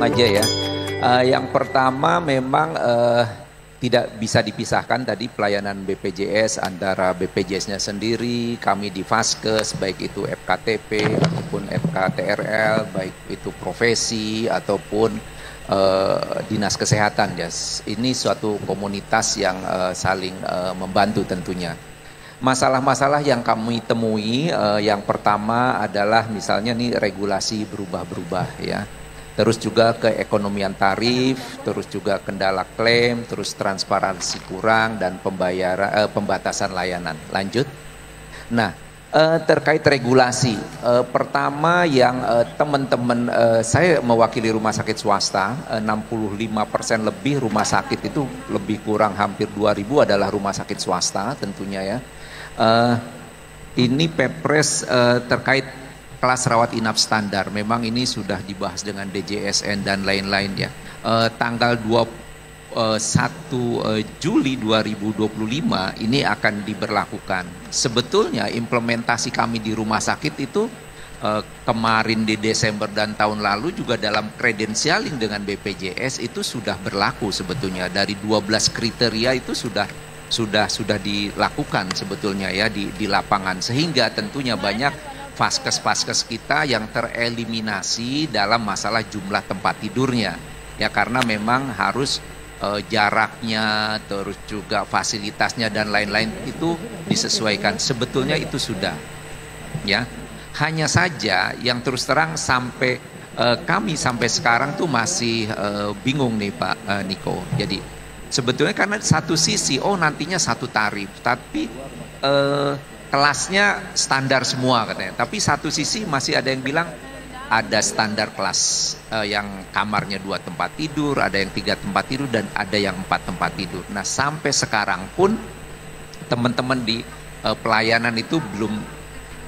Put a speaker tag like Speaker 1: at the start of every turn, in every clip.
Speaker 1: aja ya. Yang pertama memang tidak bisa dipisahkan tadi pelayanan BPJS antara BPJS-nya sendiri, kami di Vaskes, baik itu FKTP ataupun FKTRL, baik itu profesi ataupun dinas kesehatan ya. Ini suatu komunitas yang saling membantu tentunya. Masalah-masalah yang kami temui yang pertama adalah misalnya nih regulasi berubah-berubah ya. Terus juga keekonomian tarif, terus juga kendala klaim, terus transparansi kurang dan pembatasan layanan. Lanjut. Nah, terkait regulasi, pertama yang teman-teman saya mewakili rumah sakit swasta, 65% lebih rumah sakit itu lebih kurang hampir 2.000 adalah rumah sakit swasta tentunya ya. Ini Pepres terkait kelas rawat inap standar, memang ini sudah dibahas dengan DJSN dan lain-lain ya. Tanggal 21 Juli 2025 ini akan diberlakukan. Sebetulnya implementasi kami di rumah sakit itu kemarin di Desember dan tahun lalu juga dalam kredensialing dengan BPJS itu sudah berlaku sebetulnya. Dari 12 kriteria itu sudah dilakukan sebetulnya ya di lapangan, sehingga tentunya banyak vaskes-vaskes kita yang tereliminasi dalam masalah jumlah tempat tidurnya ya, karena memang harus jaraknya terus juga fasilitasnya dan lain-lain itu disesuaikan. Sebetulnya itu sudah ya, hanya saja yang terus terang sampai kami sampai sekarang tuh masih bingung nih Pak Niko. Jadi sebetulnya karena satu sisi nantinya satu tarif, tapi kelasnya standar semua katanya. Tapi satu sisi masih ada yang bilang ada standar kelas yang kamarnya 2 tempat tidur, ada yang 3 tempat tidur, dan ada yang 4 tempat tidur. Nah sampai sekarang pun teman-teman di pelayanan itu belum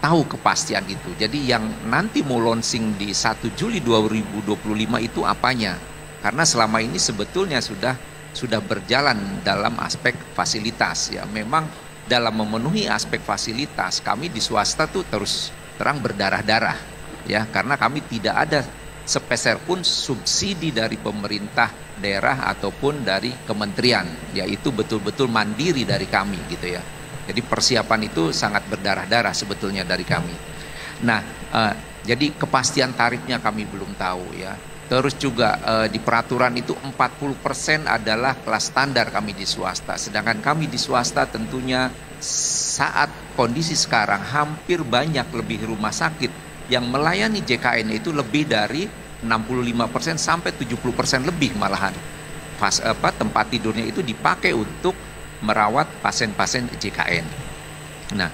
Speaker 1: tahu kepastian itu. Jadi yang nanti mau launching di 1 Juli 2025 itu apanya? Karena selama ini sebetulnya sudah berjalan dalam aspek fasilitas ya. Memang dalam memenuhi aspek fasilitas kami di swasta tuh terus terang berdarah-darah ya, karena kami tidak ada sepeser pun subsidi dari pemerintah daerah ataupun dari kementerian, yaitu betul-betul mandiri dari kami gitu ya. Jadi persiapan itu sangat berdarah-darah sebetulnya dari kami. Nah jadi kepastian tarifnya kami belum tahu ya. Terus juga di peraturan itu 40% adalah kelas standar kami di swasta. Sedangkan kami di swasta tentunya saat kondisi sekarang hampir banyak lebih rumah sakit yang melayani JKN itu lebih dari 65% sampai 70% lebih malahan. Tempat tidurnya itu dipakai untuk merawat pasien-pasien JKN. Nah,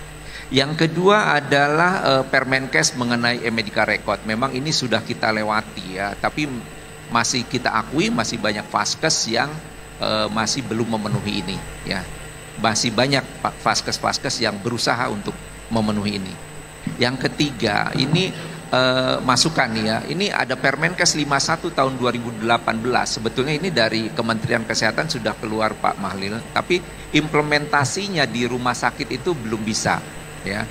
Speaker 1: yang kedua adalah Permenkes mengenai e-medical record. Memang ini sudah kita lewati ya, tapi masih kita akui masih banyak vaskes yang masih belum memenuhi ini ya. Masih banyak vaskes-vaskes yang berusaha untuk memenuhi ini. Yang ketiga, ini masukan ya. Ini ada Permenkes 51 tahun 2018. Sebetulnya ini dari Kementerian Kesehatan sudah keluar Pak Mahlil, tapi implementasinya di rumah sakit itu belum bisa. Ya,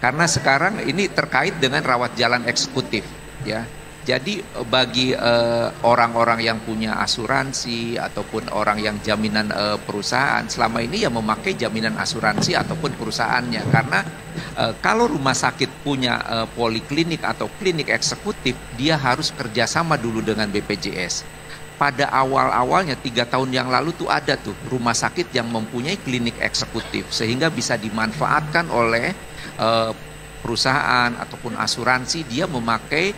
Speaker 1: karena sekarang ini terkait dengan rawat jalan eksekutif ya. Jadi bagi orang-orang yang punya asuransi ataupun orang yang jaminan perusahaan selama ini ya memakai jaminan asuransi ataupun perusahaannya, karena kalau rumah sakit punya poliklinik atau klinik eksekutif dia harus kerjasama dulu dengan BPJS. Pada awal-awalnya 3 tahun yang lalu tuh ada tuh rumah sakit yang mempunyai klinik eksekutif sehingga bisa dimanfaatkan oleh perusahaan ataupun asuransi, dia memakai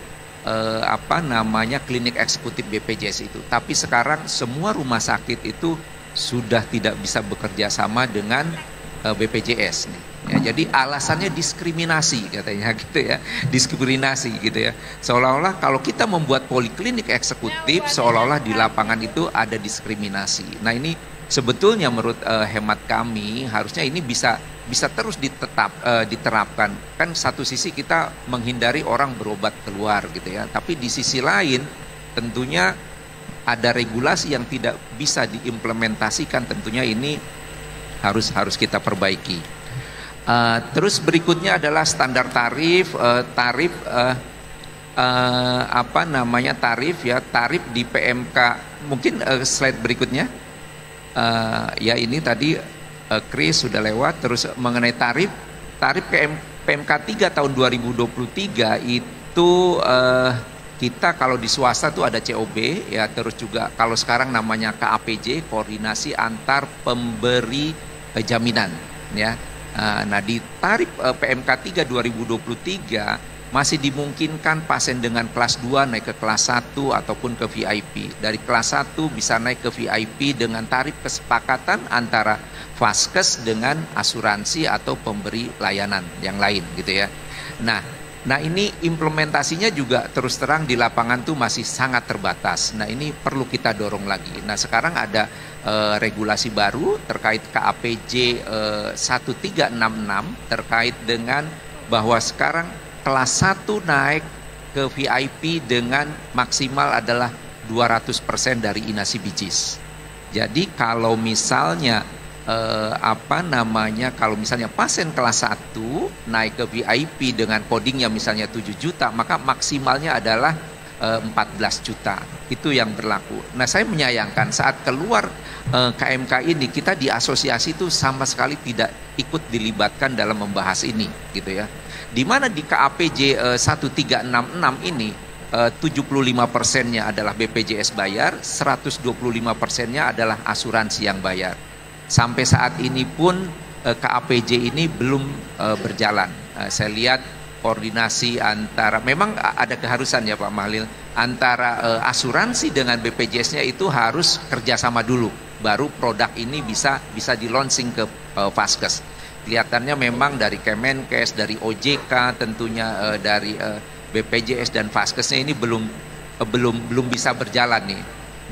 Speaker 1: klinik eksekutif BPJS itu. Tapi sekarang semua rumah sakit itu sudah tidak bisa bekerja sama dengan BPJS nih. Ya, jadi alasannya diskriminasi katanya gitu ya, diskriminasi gitu ya. Seolah-olah kalau kita membuat poliklinik eksekutif, seolah-olah di lapangan itu ada diskriminasi. Nah ini sebetulnya menurut hemat kami harusnya ini bisa terus diterapkan. Kan satu sisi kita menghindari orang berobat keluar gitu ya, tapi di sisi lain tentunya ada regulasi yang tidak bisa diimplementasikan. Tentunya ini harus kita perbaiki. Terus berikutnya adalah standar tarif apa namanya tarif ya, tarif di PMK. Mungkin slide berikutnya. Ya ini tadi Chris sudah lewat. Terus mengenai tarif PMK 3 tahun 2023 itu kita kalau di swasta tuh ada COB ya, terus juga kalau sekarang namanya KAPJ, koordinasi antar pemberi jaminan ya. Nah di tarif PMK 3 2023 masih dimungkinkan pasien dengan kelas 2 naik ke kelas 1 ataupun ke VIP. Dari kelas 1 bisa naik ke VIP dengan tarif kesepakatan antara Vaskes dengan asuransi atau pemberi layanan yang lain gitu ya. Nah ini implementasinya juga terus terang di lapangan tuh masih sangat terbatas. Nah ini perlu kita dorong lagi. Nah sekarang ada regulasi baru terkait KAPJ 1366 terkait dengan bahwa sekarang kelas 1 naik ke VIP dengan maksimal adalah 200% dari inasi bijis. Jadi kalau misalnya kalau misalnya pasien kelas 1 naik ke VIP dengan codingnya misalnya 7 juta, maka maksimalnya adalah 14 juta. Itu yang berlaku. Nah saya menyayangkan saat keluar KMK ini, kita di asosiasi itu sama sekali tidak ikut dilibatkan dalam membahas ini gitu ya. Dimana di KAPJ 1366 ini 75%-nya adalah BPJS bayar, 125%-nya adalah asuransi yang bayar. Sampai saat ini pun KAPJ ini belum berjalan. Saya lihat koordinasi antara, memang ada keharusan ya Pak Mahlil, antara asuransi dengan BPJS-nya itu harus kerjasama dulu, baru produk ini bisa di launching ke Vaskes. Kelihatannya memang dari Kemenkes, dari OJK, tentunya dari BPJS dan Vaskesnya ini belum bisa berjalan nih.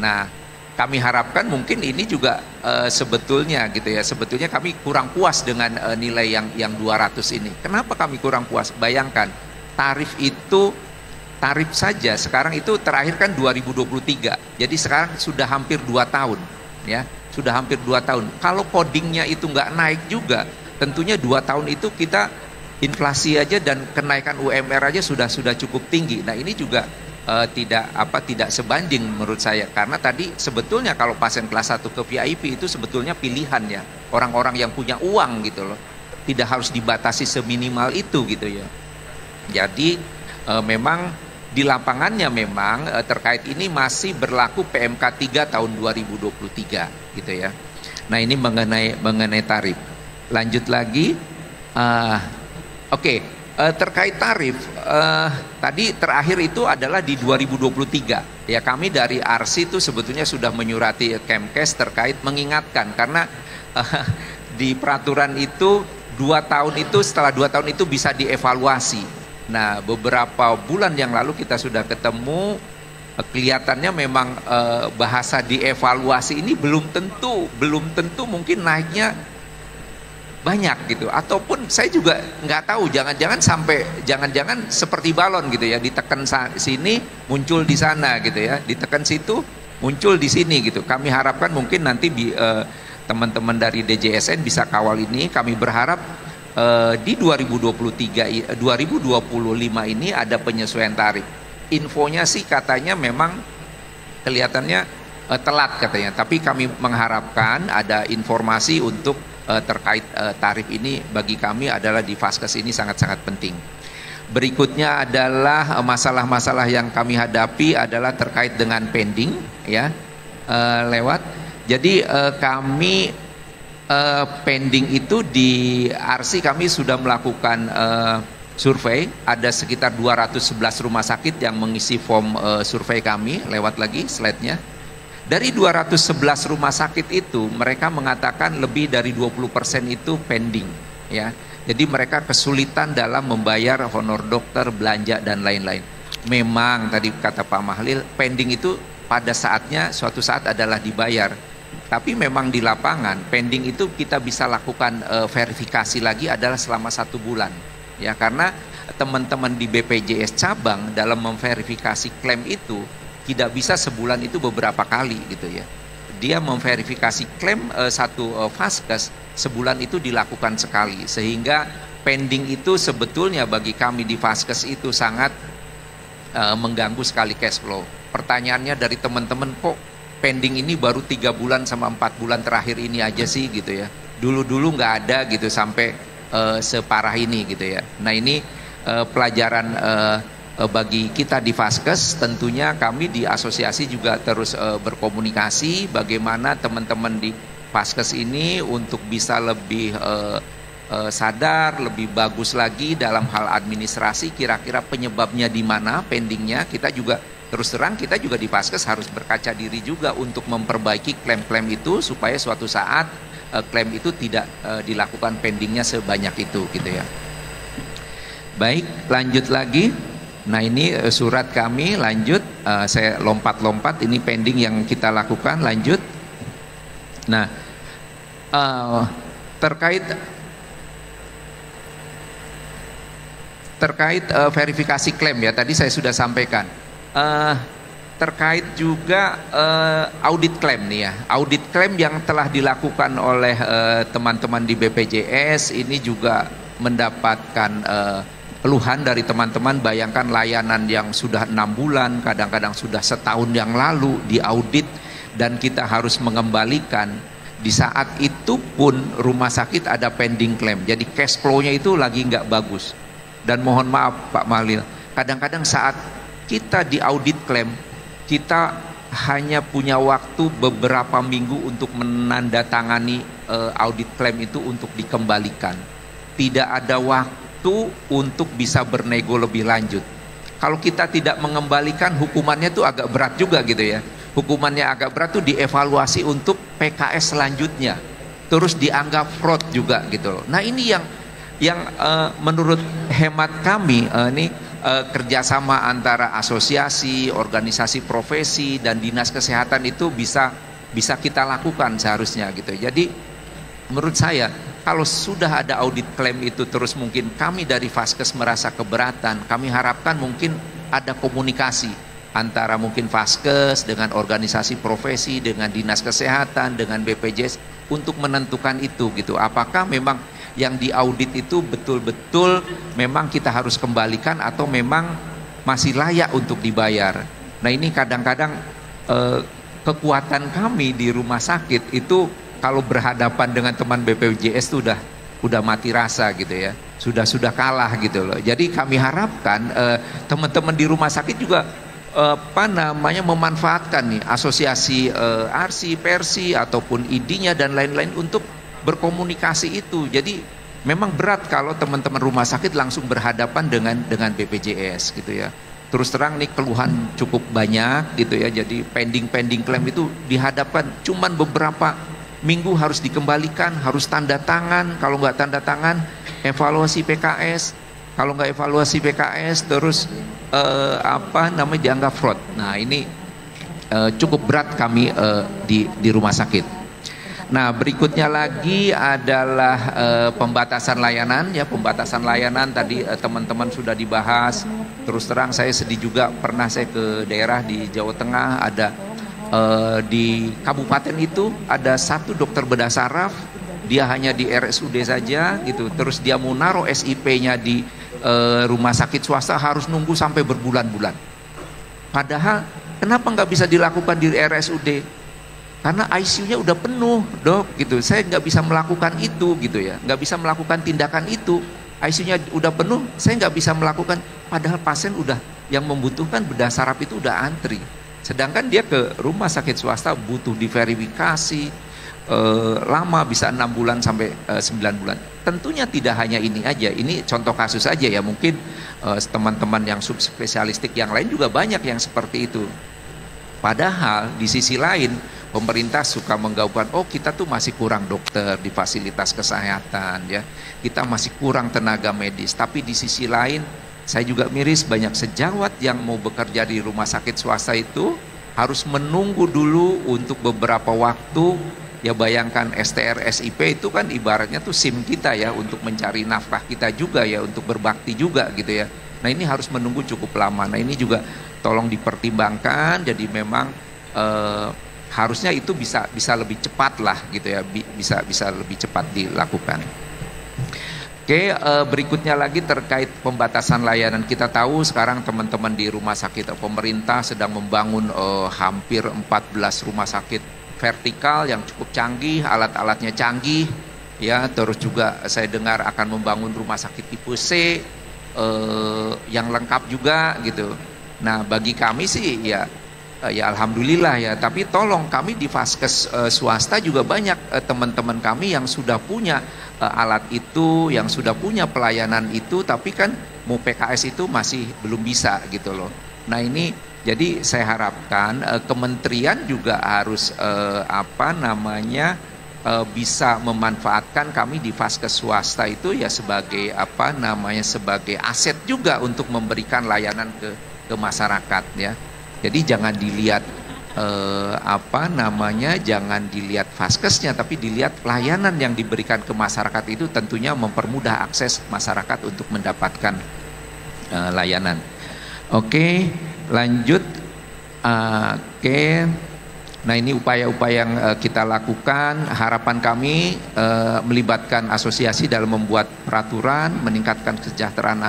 Speaker 1: Nah kami harapkan mungkin ini juga sebetulnya gitu ya, sebetulnya kami kurang puas dengan nilai yang 200 ini. Kenapa kami kurang puas? Bayangkan tarif saja sekarang itu terakhir kan 2023. Jadi sekarang sudah hampir 2 tahun ya, sudah hampir 2 tahun. Kalau codingnya itu nggak naik juga, tentunya 2 tahun itu kita inflasi aja dan kenaikan UMR aja sudah cukup tinggi. Nah ini juga tidak sebanding menurut saya, karena tadi sebetulnya kalau pasien kelas 1 ke VIP itu sebetulnya pilihan ya, orang-orang yang punya uang gitu loh, tidak harus dibatasi seminimal itu gitu ya. Jadi memang di lapangannya memang terkait ini masih berlaku PMK 3 tahun 2023 gitu ya. Nah ini mengenai tarif. Lanjut lagi, oke. Terkait tarif, tadi terakhir itu adalah di 2023 ya, kami dari RC itu sebetulnya sudah menyurati Kemkes terkait mengingatkan, karena di peraturan itu 2 tahun itu, setelah 2 tahun itu bisa dievaluasi. Nah beberapa bulan yang lalu kita sudah ketemu, kelihatannya memang bahasa dievaluasi ini belum tentu mungkin naiknya banyak gitu, ataupun saya juga nggak tahu, jangan-jangan seperti balon gitu ya, ditekan sini muncul di sana gitu ya, ditekan situ muncul di sini gitu. Kami harapkan mungkin nanti teman-teman dari DJSN bisa kawal ini. Kami berharap di 2025 ini ada penyesuaian tarif. Infonya sih katanya memang kelihatannya telat katanya, tapi kami mengharapkan ada informasi untuk terkait tarif ini. Bagi kami adalah di Vaskes ini sangat-sangat penting. Berikutnya adalah masalah-masalah yang kami hadapi adalah terkait dengan pending ya, jadi kami pending itu di RC kami sudah melakukan survei, ada sekitar 211 rumah sakit yang mengisi form survei kami. Lewat lagi slide-nya. Dari 211 rumah sakit itu, mereka mengatakan lebih dari 20% itu pending ya. Jadi mereka kesulitan dalam membayar honor dokter, belanja dan lain-lain. Memang tadi kata Pak Mahlil, pending itu pada saatnya suatu saat adalah dibayar. Tapi memang di lapangan pending itu kita bisa lakukan verifikasi lagi adalah selama 1 bulan. Ya, karena teman-teman di BPJS cabang dalam memverifikasi klaim itu tidak bisa sebulan itu beberapa kali gitu ya. Dia memverifikasi klaim satu Vaskes sebulan itu dilakukan sekali, sehingga pending itu sebetulnya bagi kami di Vaskes itu sangat mengganggu sekali cash flow. Pertanyaannya dari teman-teman, kok pending ini baru 3 bulan sama 4 bulan terakhir ini aja sih gitu ya. Dulu-dulu nggak ada gitu sampai separah ini gitu ya. Nah ini pelajaran bagi kita di Vaskes. Tentunya kami di asosiasi juga terus berkomunikasi bagaimana teman-teman di Vaskes ini untuk bisa lebih sadar, lebih bagus lagi dalam hal administrasi, kira-kira penyebabnya di mana, pendingnya. Kita juga terus terang, kita juga di Vaskes harus berkaca diri juga untuk memperbaiki klaim-klaim itu supaya suatu saat klaim itu tidak dilakukan pendingnya sebanyak itu gitu ya. Baik, lanjut lagi. Nah ini surat kami, lanjut. Saya lompat-lompat, ini pending yang kita lakukan, lanjut. Nah terkait verifikasi klaim ya, tadi saya sudah sampaikan. Terkait juga audit klaim nih ya, audit klaim yang telah dilakukan oleh teman-teman di BPJS ini juga mendapatkan keluhan dari teman-teman. Bayangkan layanan yang sudah 6 bulan, kadang-kadang sudah setahun yang lalu diaudit dan kita harus mengembalikan. Di saat itu pun rumah sakit ada pending klaim, jadi cash flow-nya itu lagi nggak bagus. Dan mohon maaf Pak Mahlil, kadang-kadang saat kita diaudit klaim, kita hanya punya waktu beberapa minggu untuk menandatangani audit klaim itu untuk dikembalikan. Tidak ada waktu untuk bisa bernego lebih lanjut. Kalau kita tidak mengembalikan, hukumannya tuh agak berat juga gitu ya. Hukumannya agak berat tuh dievaluasi untuk PKS selanjutnya. Terus dianggap fraud juga gitu loh. Nah ini yang menurut hemat kami ini kerjasama antara asosiasi, organisasi profesi dan dinas kesehatan itu bisa kita lakukan seharusnya gitu. Jadi menurut saya kalau sudah ada audit klaim itu terus mungkin kami dari Vaskes merasa keberatan, kami harapkan mungkin ada komunikasi antara mungkin Vaskes dengan organisasi profesi, dengan dinas kesehatan, dengan BPJS untuk menentukan itu gitu. Apakah memang yang diaudit itu betul-betul memang kita harus kembalikan atau memang masih layak untuk dibayar. Nah ini kadang-kadang kekuatan kami di rumah sakit itu kalau berhadapan dengan teman BPJS itu udah mati rasa gitu ya, sudah kalah gitu loh. Jadi kami harapkan teman-teman di rumah sakit juga memanfaatkan nih asosiasi ARSI, Persi ataupun ID-nya dan lain-lain untuk berkomunikasi itu. Jadi memang berat kalau teman-teman rumah sakit langsung berhadapan dengan BPJS gitu ya. Terus terang nih keluhan cukup banyak gitu ya. Jadi pending klaim itu dihadapkan cuman beberapa minggu harus dikembalikan, harus tanda tangan. Kalau nggak tanda tangan evaluasi PKS. Kalau nggak evaluasi PKS terus dianggap fraud. Nah ini cukup berat kami di rumah sakit. Nah berikutnya lagi adalah pembatasan layanan ya, pembatasan layanan tadi teman-teman sudah dibahas. Terus terang saya sedih juga, pernah saya ke daerah di Jawa Tengah, ada di kabupaten itu ada satu dokter bedah saraf, dia hanya di RSUD saja gitu, terus dia mau naruh SIP-nya di rumah sakit swasta harus nunggu sampai berbulan-bulan. Padahal kenapa nggak bisa dilakukan di RSUD? Karena ICU-nya udah penuh dok gitu, saya nggak bisa melakukan itu gitu ya, nggak bisa melakukan tindakan itu, ICU-nya udah penuh, saya nggak bisa melakukan, padahal pasien udah yang membutuhkan bedah saraf itu udah antri, sedangkan dia ke rumah sakit swasta butuh diverifikasi lama, bisa 6 bulan sampai 9 bulan. Tentunya tidak hanya ini aja, ini contoh kasus aja ya, mungkin teman-teman yang subspesialistik yang lain juga banyak yang seperti itu. Padahal di sisi lain pemerintah suka menggaungkan, oh kita tuh masih kurang dokter di fasilitas kesehatan ya, kita masih kurang tenaga medis. Tapi di sisi lain saya juga miris, banyak sejawat yang mau bekerja di rumah sakit swasta itu harus menunggu dulu untuk beberapa waktu. Ya bayangkan STR SIP itu kan ibaratnya tuh SIM kita ya, untuk mencari nafkah kita juga ya, untuk berbakti juga gitu ya. Nah ini harus menunggu cukup lama. Nah ini juga tolong dipertimbangkan. Jadi memang harusnya itu bisa lebih cepat lah gitu ya, bisa lebih cepat dilakukan. Oke, berikutnya lagi terkait pembatasan layanan. Kita tahu sekarang teman-teman di rumah sakit pemerintah sedang membangun hampir 14 rumah sakit vertikal yang cukup canggih, alat-alatnya canggih, ya. Terus juga saya dengar akan membangun rumah sakit tipe C yang lengkap juga gitu. Nah, bagi kami sih ya alhamdulillah ya. Tapi tolong, kami di Vaskes swasta juga banyak teman-teman kami yang sudah punya alat itu, yang sudah punya pelayanan itu, tapi kan mau PKS itu masih belum bisa gitu loh. Nah ini jadi saya harapkan kementerian juga harus bisa memanfaatkan kami di Vaskes swasta itu ya sebagai sebagai aset juga untuk memberikan layanan ke masyarakat ya. Jadi jangan dilihat jangan dilihat Vaskesnya, tapi dilihat pelayanan yang diberikan ke masyarakat itu tentunya mempermudah akses masyarakat untuk mendapatkan layanan. Oke, lanjut. Oke. Nah, ini upaya-upaya yang kita lakukan. Harapan kami melibatkan asosiasi dalam membuat peraturan, meningkatkan kesejahteraan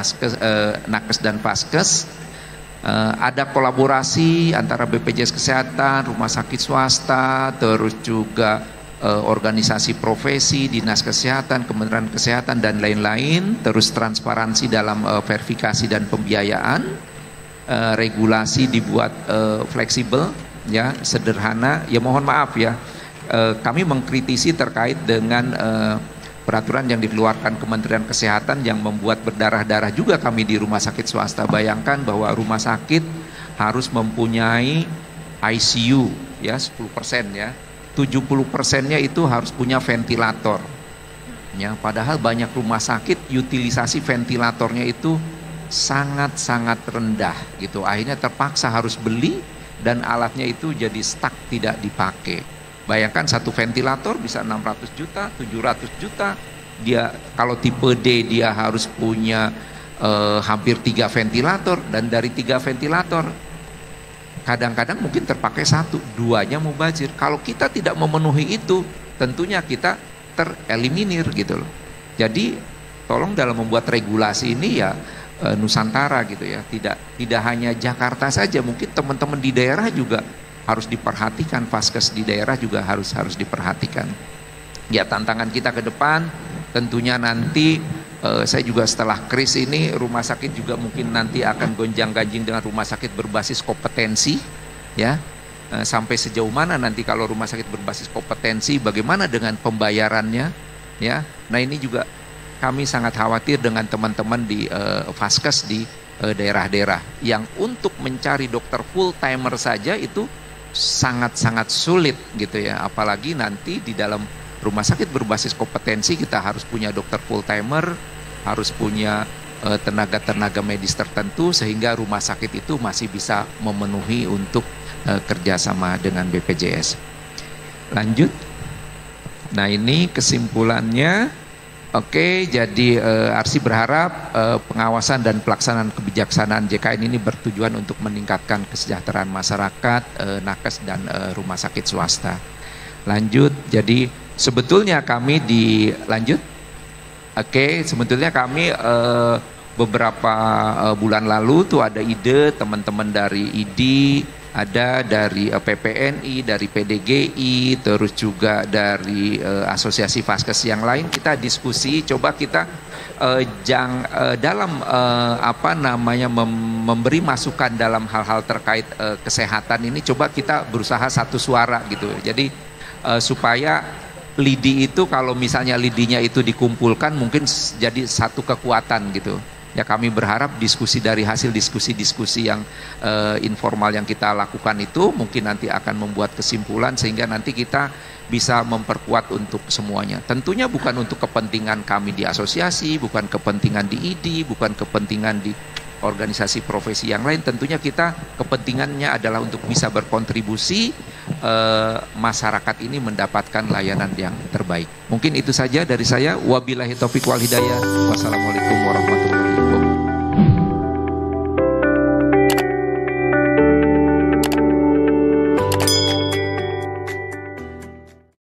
Speaker 1: nakes dan Vaskes. Ada kolaborasi antara BPJS Kesehatan, rumah sakit swasta, terus juga organisasi profesi, dinas kesehatan, Kementerian Kesehatan dan lain-lain. Terus transparansi dalam verifikasi dan pembiayaan, regulasi dibuat fleksibel, ya, sederhana. Ya mohon maaf ya, kami mengkritisi terkait dengan peraturan yang dikeluarkan Kementerian Kesehatan yang membuat berdarah-darah juga kami di rumah sakit swasta. Bayangkan bahwa rumah sakit harus mempunyai ICU ya 10% ya, 70%-nya itu harus punya ventilator ya, padahal banyak rumah sakit utilisasi ventilatornya itu sangat-sangat rendah gitu. Akhirnya terpaksa harus beli dan alatnya itu jadi stuck, tidak dipakai. Bayangkan satu ventilator bisa 600 juta, 700 juta. Dia kalau tipe D dia harus punya hampir 3 ventilator, dan dari 3 ventilator kadang-kadang mungkin terpakai 1, 2-nya mubazir. Kalau kita tidak memenuhi itu, tentunya kita tereliminir gitu loh. Jadi tolong dalam membuat regulasi ini ya Nusantara gitu ya, tidak hanya Jakarta saja, mungkin teman-teman di daerah juga harus diperhatikan, Vaskes di daerah juga harus diperhatikan. Ya, tantangan kita ke depan tentunya nanti saya juga setelah kris ini rumah sakit juga mungkin nanti akan gonjang-ganjing dengan rumah sakit berbasis kompetensi ya. Sampai sejauh mana nanti kalau rumah sakit berbasis kompetensi, bagaimana dengan pembayarannya ya. Nah, ini juga kami sangat khawatir dengan teman-teman di Vaskes di daerah-daerah yang untuk mencari dokter full timer saja itu sangat-sangat sulit gitu ya, apalagi nanti di dalam rumah sakit berbasis kompetensi kita harus punya dokter full timer, harus punya tenaga-tenaga medis tertentu sehingga rumah sakit itu masih bisa memenuhi untuk kerjasama dengan BPJS. Lanjut. Nah, ini kesimpulannya. Oke, jadi Arsi berharap pengawasan dan pelaksanaan kebijaksanaan JKN ini bertujuan untuk meningkatkan kesejahteraan masyarakat, nakes dan rumah sakit swasta. Lanjut, jadi sebetulnya kami sebetulnya kami beberapa bulan lalu tuh ada ide teman-teman dari ID, ada dari PPNI, dari PDGI, terus juga dari asosiasi Vaskes yang lain. Kita diskusi, coba kita memberi masukan dalam hal-hal terkait kesehatan ini, coba kita berusaha satu suara gitu. Jadi supaya lidi itu, kalau misalnya lidinya itu dikumpulkan mungkin jadi satu kekuatan gitu. Ya, kami berharap dari hasil diskusi-diskusi yang informal yang kita lakukan itu mungkin nanti akan membuat kesimpulan sehingga nanti kita bisa memperkuat untuk semuanya. Tentunya bukan untuk kepentingan kami di asosiasi, bukan kepentingan di ID, bukan kepentingan di organisasi profesi yang lain. Tentunya kita kepentingannya adalah untuk bisa berkontribusi masyarakat ini mendapatkan layanan yang terbaik. Mungkin itu saja dari saya. Wabillahi taufiq wal hidayah. Wassalamualaikum warahmatullahi wabarakatuh.